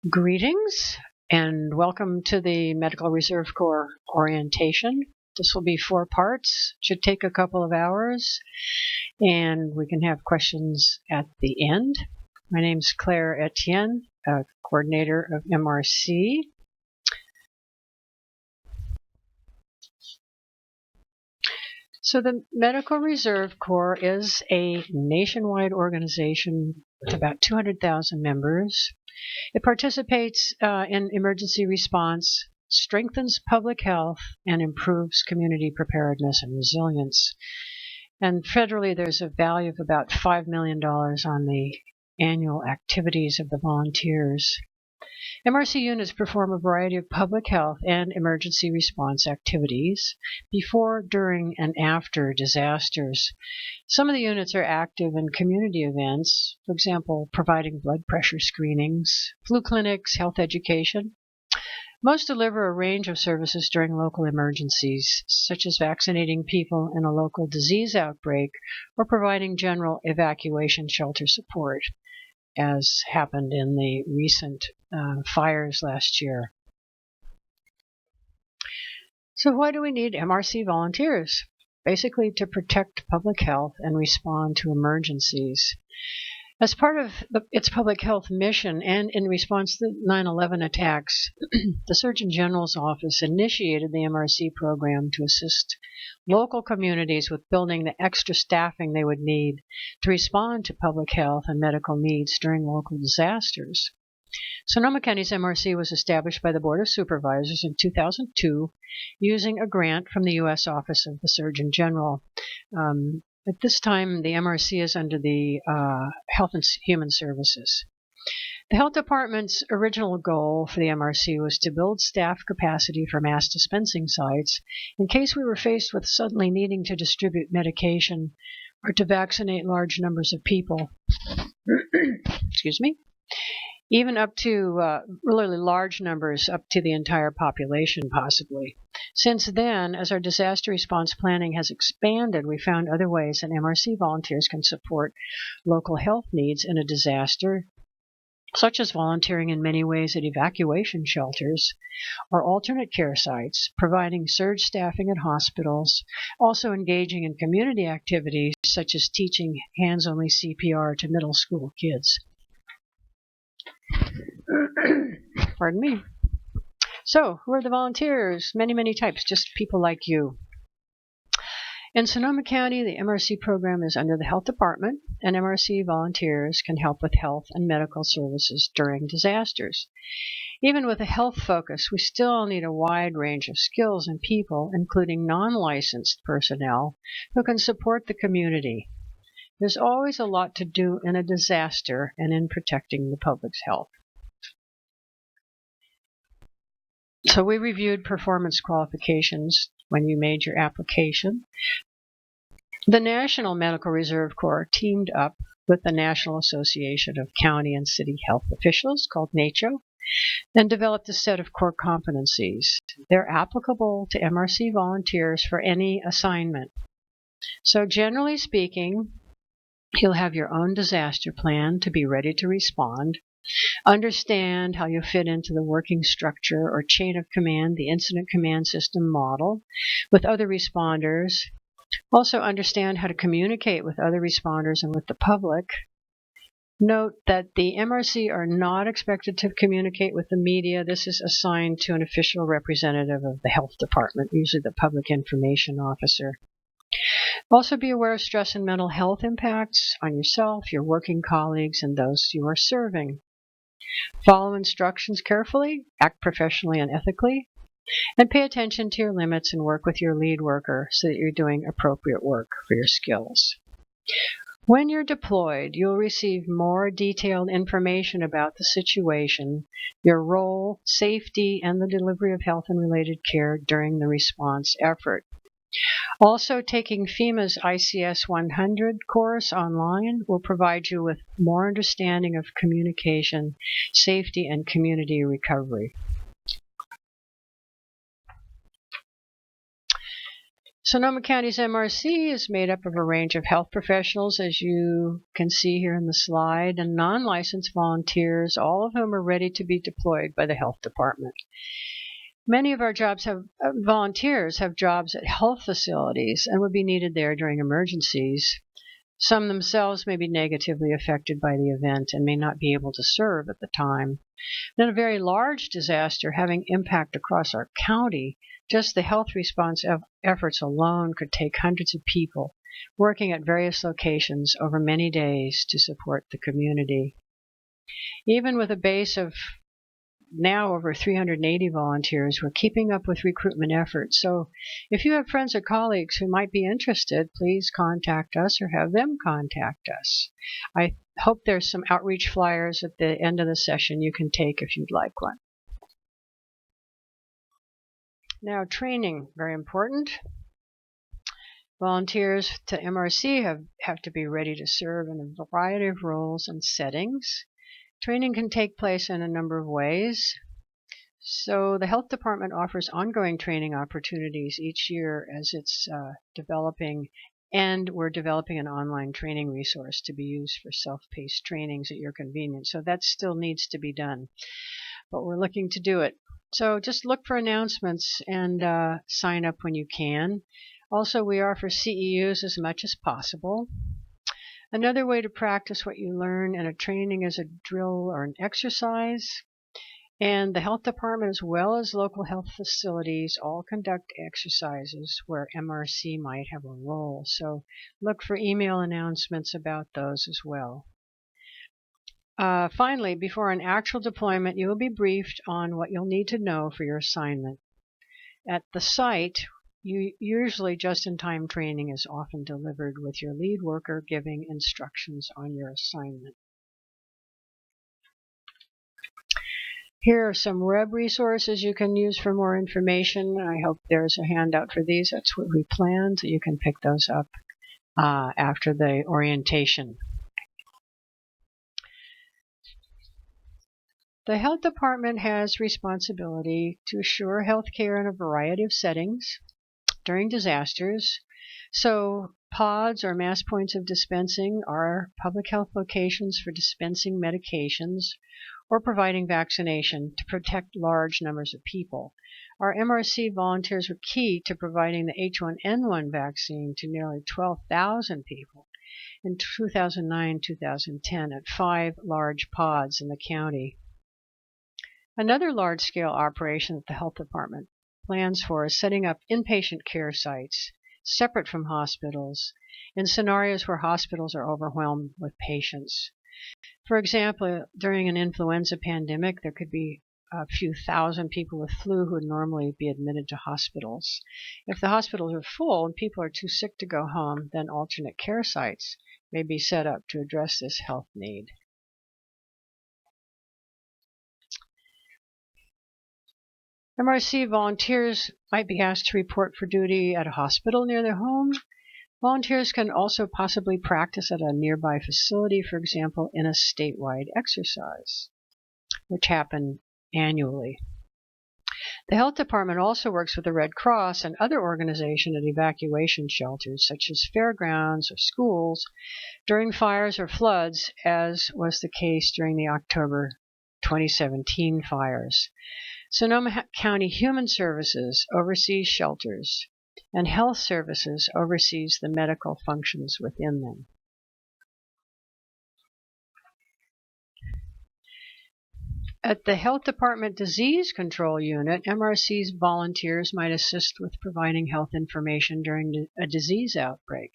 Greetings and welcome to the Medical Reserve Corps orientation. This will be 4 parts, should take a couple of hours, and we can have questions at the end. My name is Claire Etienne, coordinator of MRC. So the Medical Reserve Corps is a nationwide organization with about 200,000 members. It participates in emergency response, strengthens public health, and improves community preparedness and resilience. And federally, there's a value of about $5 million on the annual activities of the volunteers. MRC units perform a variety of public health and emergency response activities before, during, and after disasters. Some of the units are active in community events, for example, providing blood pressure screenings, flu clinics, health education. Most deliver a range of services during local emergencies, such as vaccinating people in a local disease outbreak or providing general evacuation shelter support, as happened in the recent fires last year. So why do we need MRC volunteers? Basically to protect public health and respond to emergencies. As part of its public health mission and in response to the 9/11 attacks, the Surgeon General's office initiated the MRC program to assist local communities with building the extra staffing they would need to respond to public health and medical needs during local disasters. Sonoma County's MRC was established by the Board of Supervisors in 2002 using a grant from the U.S. Office of the Surgeon General. At this time, the MRC is under the Health and Human Services. The Health Department's original goal for the MRC was to build staff capacity for mass dispensing sites in case we were faced with suddenly needing to distribute medication or to vaccinate large numbers of people. Excuse me. Even up to really large numbers, up to the entire population possibly. Since then, as our disaster response planning has expanded, we found other ways that MRC volunteers can support local health needs in a disaster, such as volunteering in many ways at evacuation shelters or alternate care sites, providing surge staffing at hospitals, also engaging in community activities such as teaching hands-only CPR to middle school kids. Pardon me. So, who are the volunteers? Many, many types, just people like you. In Sonoma County, the MRC program is under the Health Department, and MRC volunteers can help with health and medical services during disasters. Even with a health focus, we still need a wide range of skills and people, including non-licensed personnel, who can support the community. There's always a lot to do in a disaster and in protecting the public's health. So we reviewed performance qualifications when you made your application. The National Medical Reserve Corps teamed up with the National Association of County and City Health Officials, called NACHO, and developed a set of core competencies. They're applicable to MRC volunteers for any assignment. So generally speaking, you'll have your own disaster plan to be ready to respond, understand how you fit into the working structure or chain of command, the incident command system model, with other responders. Also understand how to communicate with other responders and with the public. Note that the MRC are not expected to communicate with the media. This is assigned to an official representative of the health department, usually the public information officer. Also be aware of stress and mental health impacts on yourself, your working colleagues, and those you are serving. Follow instructions carefully, act professionally and ethically, and pay attention to your limits and work with your lead worker so that you're doing appropriate work for your skills. When you're deployed, you'll receive more detailed information about the situation, your role, safety, and the delivery of health and related care during the response effort. Also, taking FEMA's ICS 100 course online will provide you with more understanding of communication, safety, and community recovery. Sonoma County's MRC is made up of a range of health professionals, as you can see here in the slide, and non-licensed volunteers, all of whom are ready to be deployed by the health department. Many of our volunteers have jobs at health facilities and would be needed there during emergencies. Some themselves may be negatively affected by the event and may not be able to serve at the time. Then a very large disaster having impact across our county, just the health response efforts alone could take hundreds of people working at various locations over many days to support the community. Even with a base of now over 380 volunteers, we're keeping up with recruitment efforts. So if you have friends or colleagues who might be interested, please contact us or have them contact us. I hope there's some outreach flyers at the end of the session you can take if you'd like one. Now, training, very important. Volunteers to MRC have to be ready to serve in a variety of roles and settings. Training can take place in a number of ways. So the health department offers ongoing training opportunities each year as it's developing, and we're developing an online training resource to be used for self-paced trainings at your convenience. So that still needs to be done, but we're looking to do it. So just look for announcements and sign up when you can. Also, we offer CEUs as much as possible. Another way to practice what you learn in a training is a drill or an exercise. And the health department, as well as local health facilities, all conduct exercises where MRC might have a role. So look for email announcements about those as well. Finally, before an actual deployment, you will be briefed on what you'll need to know for your assignment. At the site, usually just-in-time training is often delivered with your lead worker giving instructions on your assignment. Here are some web resources you can use for more information. I hope there's a handout for these. That's what we planned. You can pick those up after the orientation. The health department has responsibility to assure health care in a variety of settings during disasters. So pods or mass points of dispensing are public health locations for dispensing medications or providing vaccination to protect large numbers of people. Our MRC volunteers were key to providing the H1N1 vaccine to nearly 12,000 people in 2009-2010 at 5 large pods in the county. Another large-scale operation that the health department plans for is setting up inpatient care sites separate from hospitals in scenarios where hospitals are overwhelmed with patients. For example, during an influenza pandemic, there could be a few thousand people with flu who would normally be admitted to hospitals. If the hospitals are full and people are too sick to go home, then alternate care sites may be set up to address this health need. MRC volunteers might be asked to report for duty at a hospital near their home. Volunteers can also possibly practice at a nearby facility, for example, in a statewide exercise, which happen annually. The health department also works with the Red Cross and other organizations at evacuation shelters, such as fairgrounds or schools, during fires or floods, as was the case during the October 2017 fires. Sonoma County Human Services oversees shelters, and Health Services oversees the medical functions within them. At the Health Department Disease Control Unit, MRC's volunteers might assist with providing health information during a disease outbreak.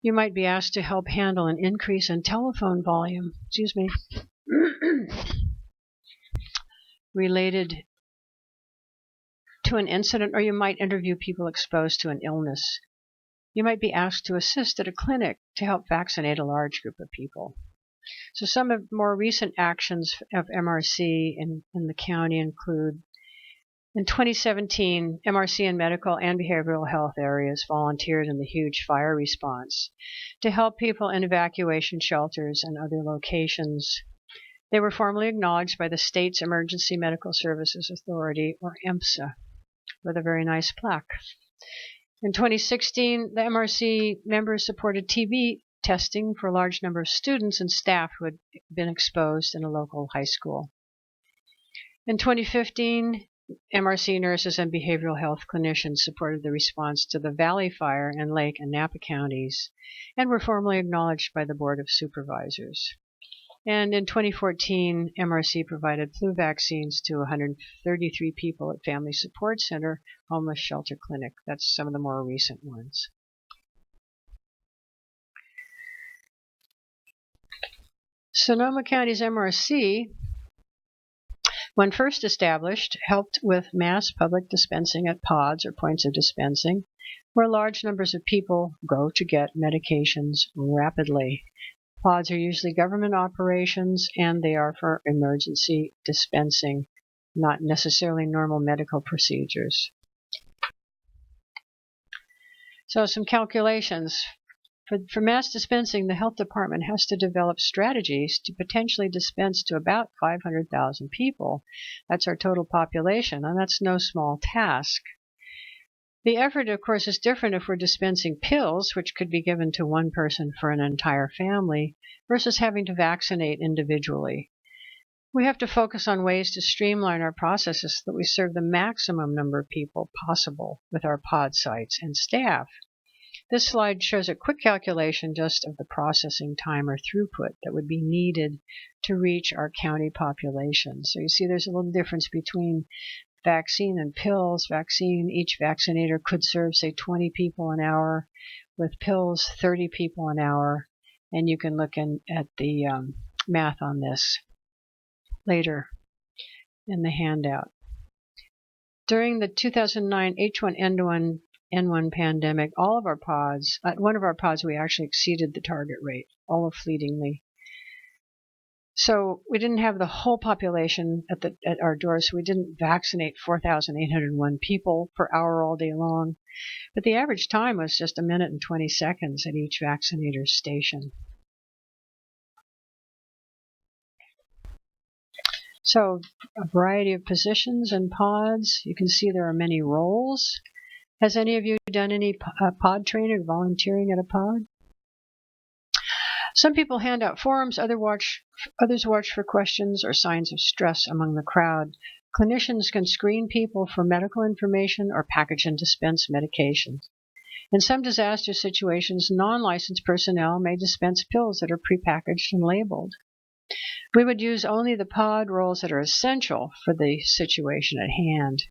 You might be asked to help handle an increase in telephone volume, related to an incident, or you might interview people exposed to an illness. You might be asked to assist at a clinic to help vaccinate a large group of people. So some of more recent actions of MRC in the county include, in 2017, MRC in medical and behavioral health areas volunteered in the huge fire response to help people in evacuation shelters and other locations. They were formally acknowledged by the state's Emergency Medical Services Authority, or EMSA, with a very nice plaque. In 2016, the MRC members supported TB testing for a large number of students and staff who had been exposed in a local high school. In 2015, MRC nurses and behavioral health clinicians supported the response to the Valley Fire in Lake and Napa counties and were formally acknowledged by the Board of Supervisors. And in 2014, MRC provided flu vaccines to 133 people at Family Support Center, Homeless Shelter Clinic. That's some of the more recent ones. Sonoma County's MRC, when first established, helped with mass public dispensing at pods or points of dispensing, where large numbers of people go to get medications rapidly. Pods are usually government operations, and they are for emergency dispensing, not necessarily normal medical procedures. So some calculations. For mass dispensing, the health department has to develop strategies to potentially dispense to about 500,000 people. That's our total population, and that's no small task. The effort, of course, is different if we're dispensing pills, which could be given to one person for an entire family, versus having to vaccinate individually. We have to focus on ways to streamline our processes so that we serve the maximum number of people possible with our pod sites and staff. This slide shows a quick calculation just of the processing time or throughput that would be needed to reach our county population. So you see there's a little difference between vaccine and pills. Vaccine, each vaccinator could serve, say, 20 people an hour. With pills, 30 people an hour. And you can look at the math on this later in the handout. During the 2009 H1N1 pandemic, all of our pods, at one of our pods, we actually exceeded the target rate, although fleetingly. So we didn't have the whole population at our doors, so we didn't vaccinate 4,801 people per hour all day long. But the average time was just 1 minute and 20 seconds at each vaccinator station. So a variety of positions and pods. You can see there are many roles. Has any of you done any pod training or volunteering at a pod? Some people hand out forms, others watch for questions or signs of stress among the crowd. Clinicians can screen people for medical information or package and dispense medication. In some disaster situations, non-licensed personnel may dispense pills that are prepackaged and labeled. We would use only the pod roles that are essential for the situation at hand.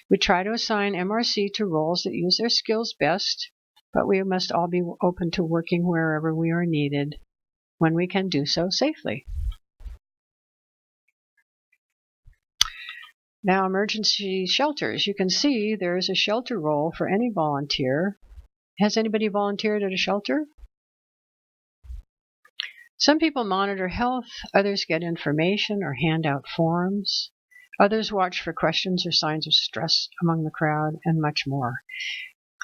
We try to assign MRC to roles that use their skills best, but we must all be open to working wherever we are needed when we can do so safely. Now, emergency shelters. You can see there is a shelter role for any volunteer. Has anybody volunteered at a shelter? Some people monitor health, others get information or hand out forms. Others watch for questions or signs of stress among the crowd, and much more.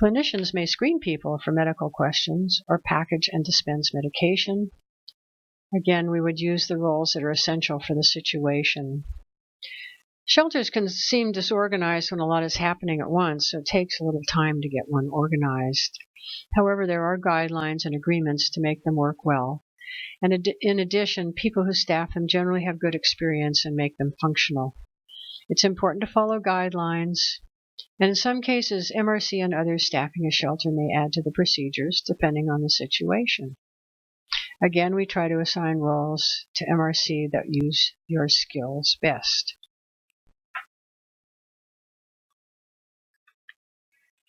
Clinicians may screen people for medical questions or package and dispense medication. Again, we would use the roles that are essential for the situation. Shelters can seem disorganized when a lot is happening at once, so it takes a little time to get one organized. However, there are guidelines and agreements to make them work well. And in addition, people who staff them generally have good experience and make them functional. It's important to follow guidelines, and in some cases, MRC and others staffing a shelter may add to the procedures depending on the situation. Again, we try to assign roles to MRC that use your skills best.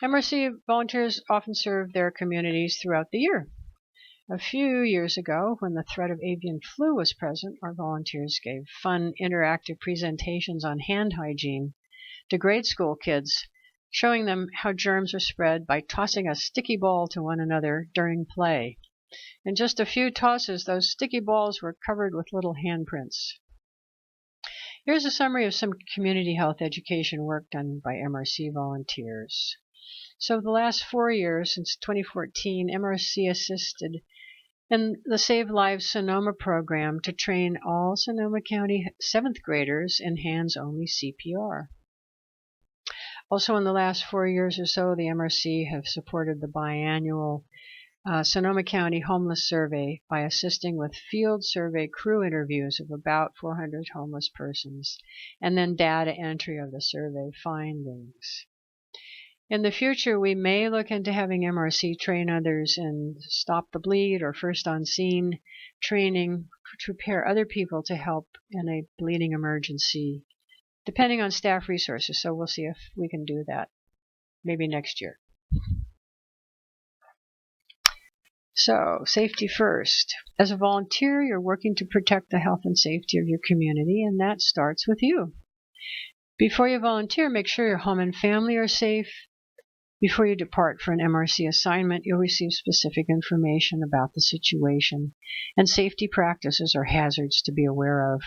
MRC volunteers often serve their communities throughout the year. A few years ago, when the threat of avian flu was present, our volunteers gave fun, interactive presentations on hand hygiene to grade school kids, showing them how germs are spread by tossing a sticky ball to one another during play. In just a few tosses, those sticky balls were covered with little handprints. Here's a summary of some community health education work done by MRC volunteers. So the last 4 years, since 2014, MRC assisted in the Save Lives Sonoma program to train all Sonoma County 7th graders in hands-only CPR. Also, in the last 4 years or so, the MRC have supported the biannual Sonoma County Homeless Survey by assisting with field survey crew interviews of about 400 homeless persons, and then data entry of the survey findings. In the future, we may look into having MRC train others in Stop the Bleed or First on Scene training to prepare other people to help in a bleeding emergency, depending on staff resources. So we'll see if we can do that maybe next year. So, safety first. As a volunteer, you're working to protect the health and safety of your community, and that starts with you. Before you volunteer, make sure your home and family are safe. Before you depart for an MRC assignment, you'll receive specific information about the situation and safety practices or hazards to be aware of.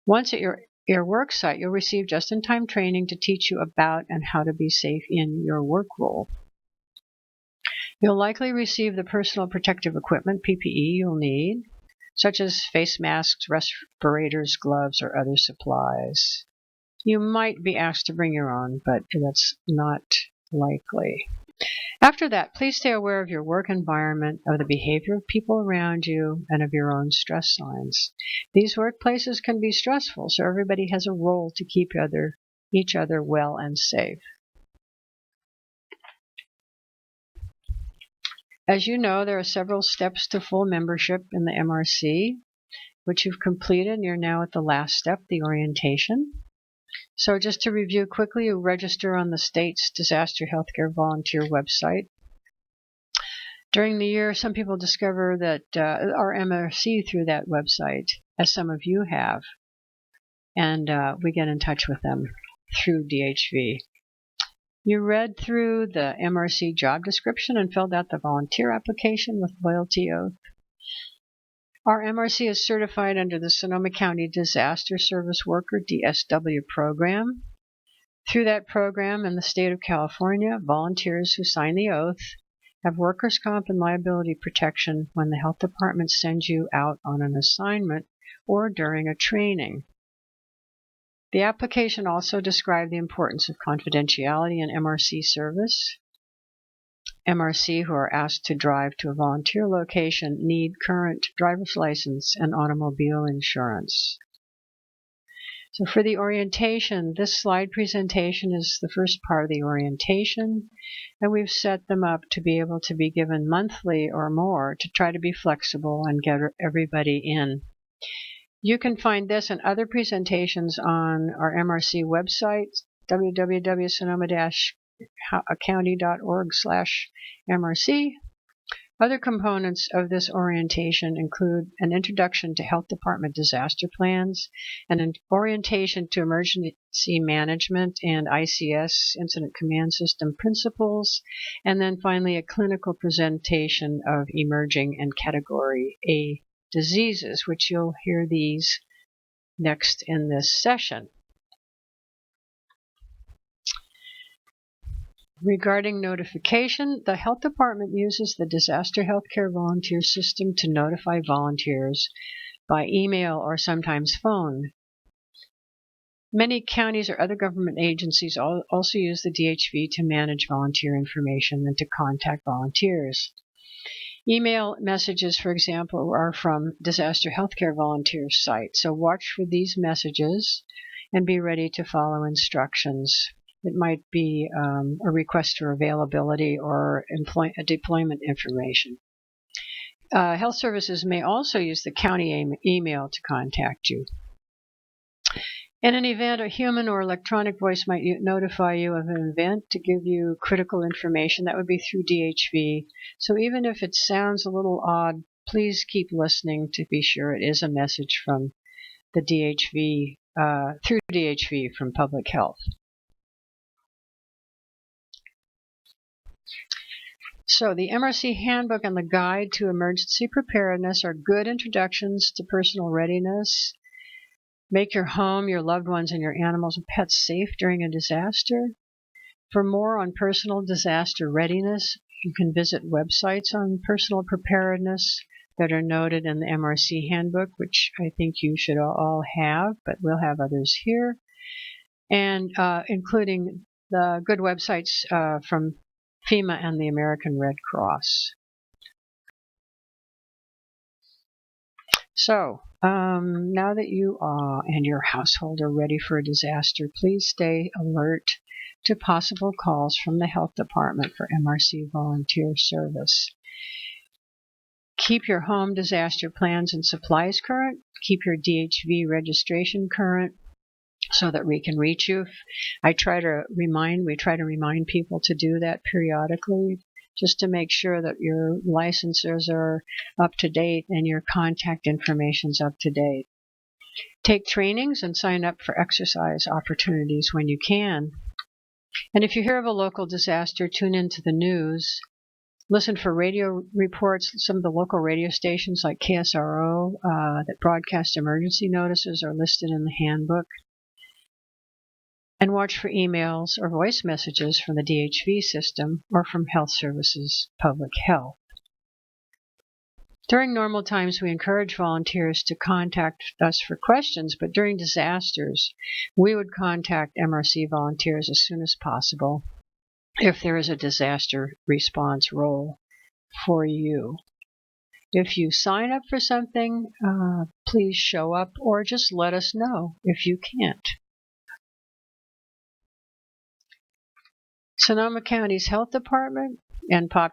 Once at your work site, you'll receive just-in-time training to teach you about and how to be safe in your work role. You'll likely receive the personal protective equipment, PPE, you'll need, such as face masks, respirators, gloves, or other supplies. You might be asked to bring your own, but that's not likely. After that, please stay aware of your work environment, of the behavior of people around you, and of your own stress signs. These workplaces can be stressful, so everybody has a role to keep each other well and safe. As you know, there are several steps to full membership in the MRC, which you've completed, and you're now at the last step, the orientation. So just to review quickly, you register on the state's Disaster Healthcare Volunteer website. During the year, some people discover that our MRC through that website, as some of you have, and we get in touch with them through DHV. You read through the MRC job description and filled out the volunteer application with loyalty oath. Our MRC is certified under the Sonoma County Disaster Service Worker DSW program. Through that program in the state of California, volunteers who sign the oath have workers' comp and liability protection when the health department sends you out on an assignment or during a training. The application also described the importance of confidentiality in MRC service. MRC who are asked to drive to a volunteer location need current driver's license and automobile insurance. So for the orientation, this slide presentation is the first part of the orientation, and we've set them up to be able to be given monthly or more to try to be flexible and get everybody in. You can find this and other presentations on our MRC website, www.sonoma-county.org/MRC. Other components of this orientation include an introduction to Health Department disaster plans, and an orientation to emergency management and ICS, Incident Command System principles, and then finally a clinical presentation of emerging and Category A diseases, which you'll hear these next in this session. Regarding notification, the health department uses the disaster healthcare volunteer system to notify volunteers by email or sometimes phone. Many counties or other government agencies also use the DHV to manage volunteer information and to contact volunteers. Email messages, for example, are from Disaster Healthcare Volunteers site, so watch for these messages and be ready to follow instructions. It might be a request for availability or deployment information. Health services may also use the county email to contact you. In an event, a human or electronic voice might notify you of an event to give you critical information. That would be through DHV. So even if it sounds a little odd, please keep listening to be sure it is a message from the DHV, through DHV from Public Health. So the MRC Handbook and the Guide to Emergency Preparedness are good introductions to personal readiness. Make your home, your loved ones, and your animals and pets safe during a disaster. For more on personal disaster readiness, you can visit websites on personal preparedness that are noted in the MRC Handbook, which I think you should all have, but we'll have others here, and including the good websites from FEMA and the American Red Cross. So, now that you and your household are ready for a disaster, please stay alert to possible calls from the health department for MRC volunteer service. Keep your home disaster plans and supplies current. Keep your DHV registration current so that we can reach you. We try to remind people to do that periodically, just to make sure that your licenses are up to date and your contact information is up to date. Take trainings and sign up for exercise opportunities when you can. And if you hear of a local disaster, tune into the news. Listen for radio reports. Some of the local radio stations like KSRO that broadcast emergency notices are listed in the handbook. And watch for emails or voice messages from the DHV system or from Health Services Public Health. During normal times, we encourage volunteers to contact us for questions, but during disasters, we would contact MRC volunteers as soon as possible if there is a disaster response role for you. If you sign up for something, please show up or just let us know if you can't. Sonoma County's Health Department and Population